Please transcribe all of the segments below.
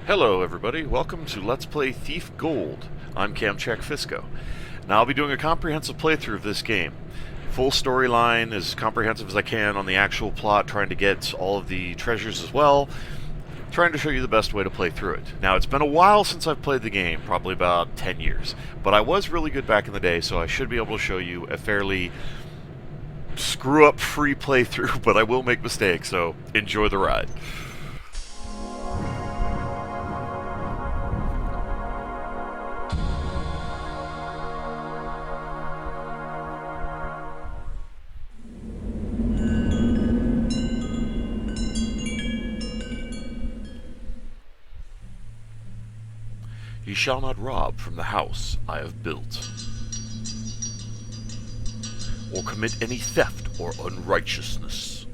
Hello everybody, welcome to Let's Play Thief Gold. I'm Camcheck Fisco. Now I'll be doing a comprehensive playthrough of this game. Full storyline, as comprehensive as I can on the actual plot, trying to get all of the treasures as well. Trying to show you the best way to play through it. Now it's been a while since I've played the game, probably about 10 years. But I was really good back in the day, so I should be able to show you a fairly screw-up free playthrough, but I will make mistakes, so enjoy the ride. Ye shall not rob from the house I have built, or commit any theft or unrighteousness,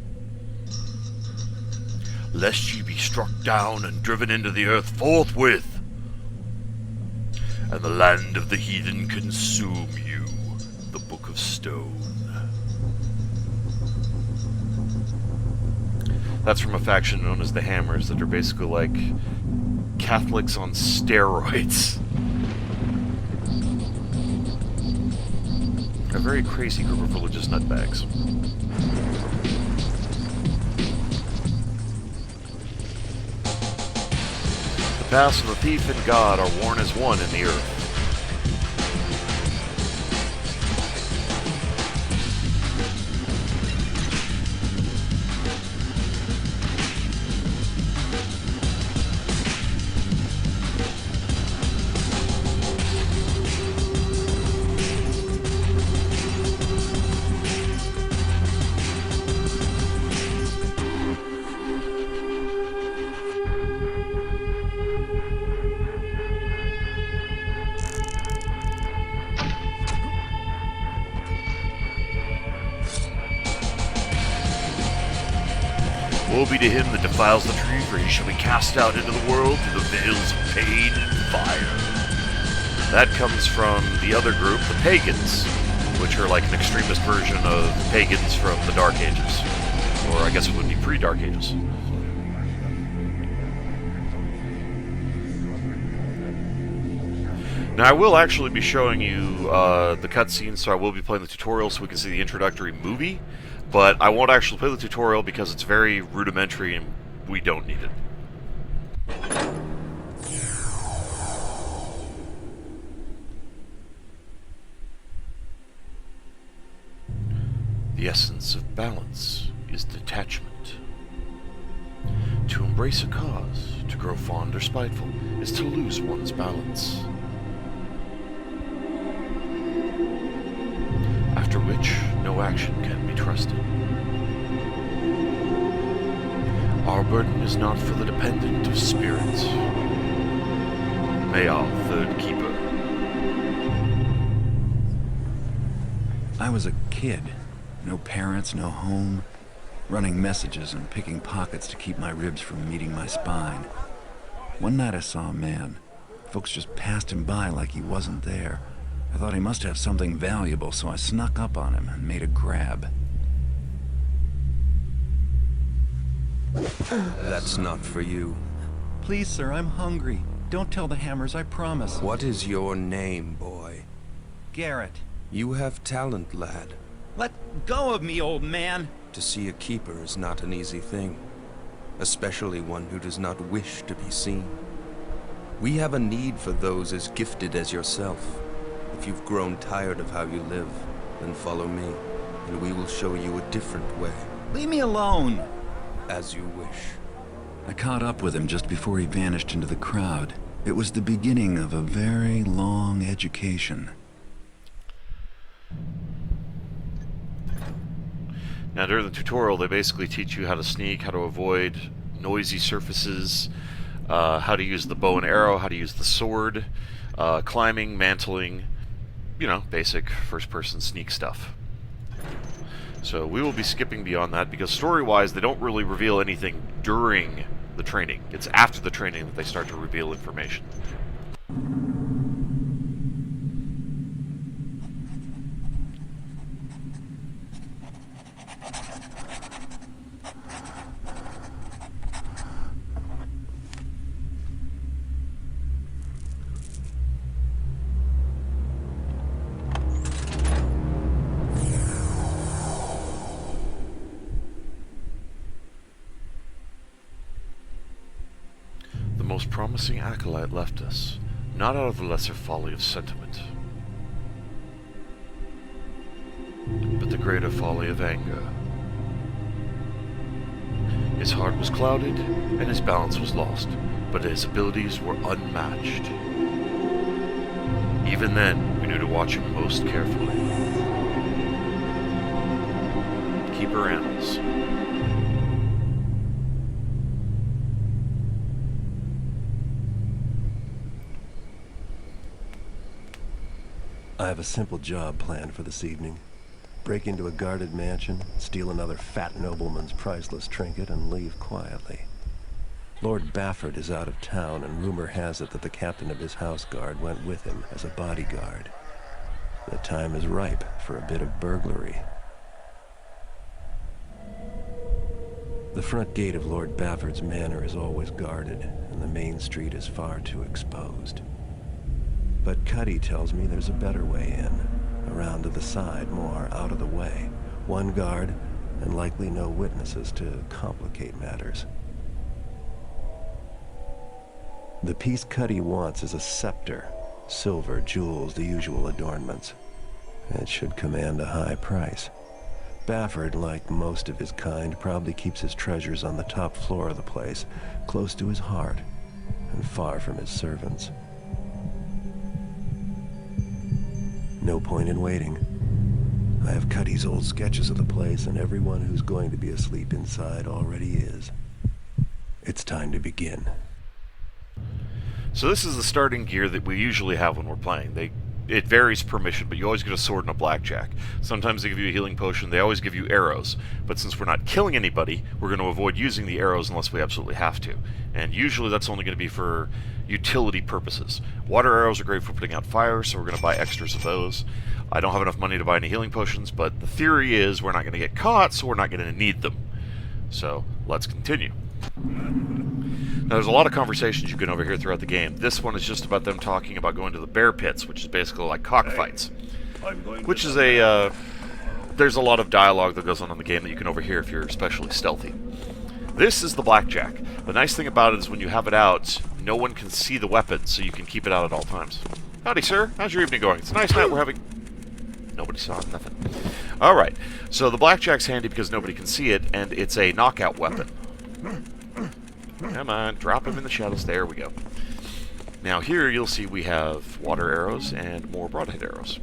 lest ye be struck down and driven into the earth forthwith, and the land of the heathen consume you. The Book of Stone. That's from a faction known as the Hammers, that are basically like Catholics on steroids. A very crazy group of religious nutbags. The paths of the thief and God are worn as one in the earth. Woe be to him that defiles the tree, for he shall be cast out into the world through the veils of pain and fire. That comes from the other group, the Pagans, which are like an extremist version of Pagans from the Dark Ages. Or I guess it would be pre-Dark Ages. Now I will actually be showing you the cutscenes, so I will be playing the tutorial so we can see the introductory movie. But I won't actually play the tutorial because it's very rudimentary and we don't need it. The essence of balance is detachment. To embrace a cause, to grow fond or spiteful, is to lose one's balance. After which, no action can be trusted. Our burden is not for the dependent of spirit. May our third keeper. I was a kid. No parents, no home. Running messages and picking pockets to keep my ribs from meeting my spine. One night I saw a man. Folks just passed him by like he wasn't there. I thought he must have something valuable, so I snuck up on him and made a grab. That's not for you. Please, sir, I'm hungry. Don't tell the Hammers, I promise. What is your name, boy? Garrett. You have talent, lad. Let go of me, old man! To see a keeper is not an easy thing, especially one who does not wish to be seen. We have a need for those as gifted as yourself. If you've grown tired of how you live, then follow me, and we will show you a different way. Leave me alone! As you wish. I caught up with him just before he vanished into the crowd. It was the beginning of a very long education. Now during the tutorial they basically teach you how to sneak, how to avoid noisy surfaces, how to use the bow and arrow, how to use the sword, climbing, mantling, you know, basic first-person sneak stuff. So we will be skipping beyond that because story-wise they don't really reveal anything during the training. It's after the training that they start to reveal information. most promising acolyte left us, not out of the lesser folly of sentiment, but the greater folly of anger. His heart was clouded, and his balance was lost, but his abilities were unmatched. Even then, we knew to watch him most carefully. Keeper animals. I have a simple job planned for this evening. Break into a guarded mansion, steal another fat nobleman's priceless trinket, and leave quietly. Lord Bafford is out of town, and rumor has it that the captain of his house guard went with him as a bodyguard. The time is ripe for a bit of burglary. The front gate of Lord Bafford's manor is always guarded, and the main street is far too exposed. But Cuddy tells me there's a better way in, around to the side, more out of the way. One guard, and likely no witnesses to complicate matters. The piece Cuddy wants is a scepter. Silver, jewels, the usual adornments. It should command a high price. Bafford, like most of his kind, probably keeps his treasures on the top floor of the place, close to his heart, and far from his servants. No point in waiting. I have Cuddy's old sketches of the place, and everyone who's going to be asleep inside already is. It's time to begin. So this is the starting gear that we usually have when we're playing. It varies per mission, but you always get a sword and a blackjack. Sometimes they give you a healing potion, they always give you arrows. But since we're not killing anybody, we're going to avoid using the arrows unless we absolutely have to. And usually that's only going to be for utility purposes. Water arrows are great for putting out fire, so we're going to buy extras of those. I don't have enough money to buy any healing potions, but the theory is we're not going to get caught, so we're not going to need them. So, let's continue. Now, there's a lot of conversations you can overhear throughout the game. This one is just about them talking about going to the bear pits, which is basically like cockfights. Which is there's a lot of dialogue that goes on in the game that you can overhear if you're especially stealthy. This is the blackjack. The nice thing about it is when you have it out, no one can see the weapon, so you can keep it out at all times. Howdy, sir. How's your evening going? It's a nice night we're having... Nobody saw it, nothing. Alright, so the blackjack's handy because nobody can see it, and it's a knockout weapon. Come on, drop him in the shadows. There we go. Now here you'll see we have water arrows and more broadhead arrows.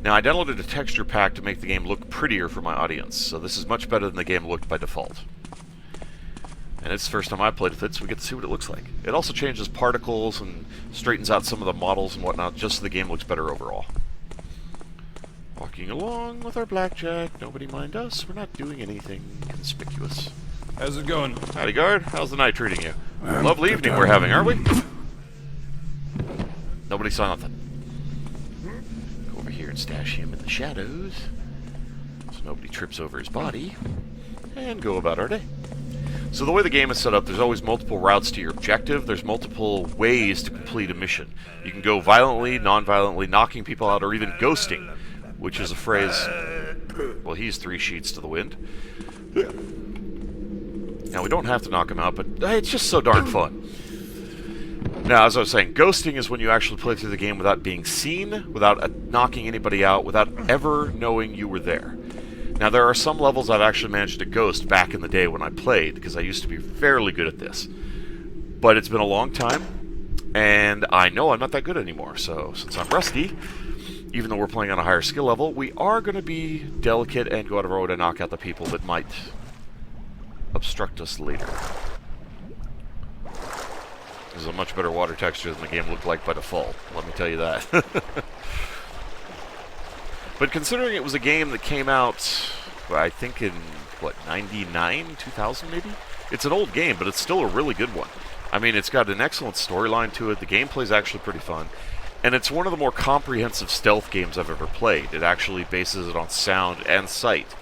Now I downloaded a texture pack to make the game look prettier for my audience, so this is much better than the game looked by default. And it's the first time I played with it, so we get to see what it looks like. It also changes particles and straightens out some of the models and whatnot, just so the game looks better overall. Walking along with our blackjack, nobody mind us, we're not doing anything conspicuous. How's it going? Howdy, guard. How's the night treating you? Lovely evening we're having, aren't we? Nobody saw nothing. Go over here and stash him in the shadows, so nobody trips over his body, and go about our day. So the way the game is set up, there's always multiple routes to your objective. There's multiple ways to complete a mission. You can go violently, non-violently, knocking people out, or even ghosting, which is a phrase... Well, he's 3 sheets to the wind. Now, we don't have to knock him out, but it's just so darn fun. Now, as I was saying, ghosting is when you actually play through the game without being seen, without knocking anybody out, without ever knowing you were there. Now, there are some levels I've actually managed to ghost back in the day when I played, because I used to be fairly good at this. But it's been a long time, and I know I'm not that good anymore, so since I'm rusty, even though we're playing on a higher skill level, we are going to be delicate and go out of our way to knock out the people that might obstruct us later. This is a much better water texture than the game looked like by default, let me tell you that. But considering it was a game that came out, I think in, what, 99, 2000 maybe? It's an old game, but it's still a really good one. I mean, it's got an excellent storyline to it, the gameplay's actually pretty fun, and it's one of the more comprehensive stealth games I've ever played. It actually bases it on sound and sight,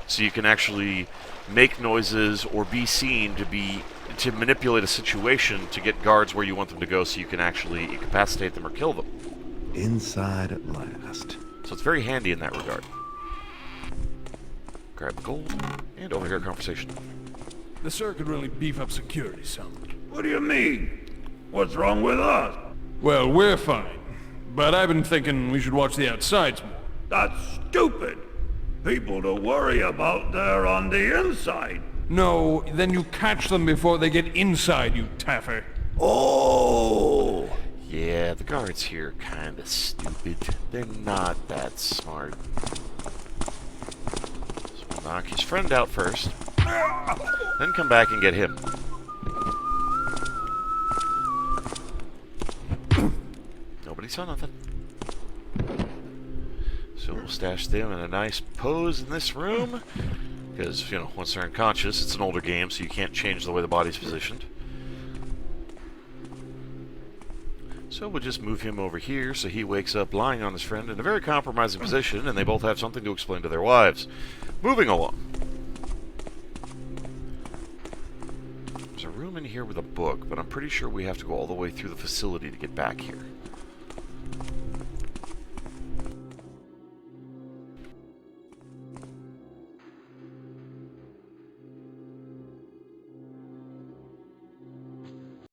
so you can actually make noises or be seen to manipulate a situation to get guards where you want them to go so you can actually incapacitate them or kill them. Inside at last. So it's very handy in that regard. Grab the gold, and overhear a conversation. The sir could really beef up security some. What do you mean? What's wrong with us? Well, we're fine. But I've been thinking we should watch the outsides more. That's stupid. People to worry about there on the inside. No, then you catch them before they get inside, you taffer. Oh! Yeah, the guards here are kinda stupid. They're not that smart. So we'll knock his friend out first. Then come back and get him. Nobody saw nothing. So we'll stash them in a nice pose in this room. Because, you know, once they're unconscious, it's an older game, so you can't change the way the body's positioned. So we'll just move him over here so he wakes up lying on his friend in a very compromising position, and they both have something to explain to their wives. Moving along. There's a room in here with a book, but I'm pretty sure we have to go all the way through the facility to get back here.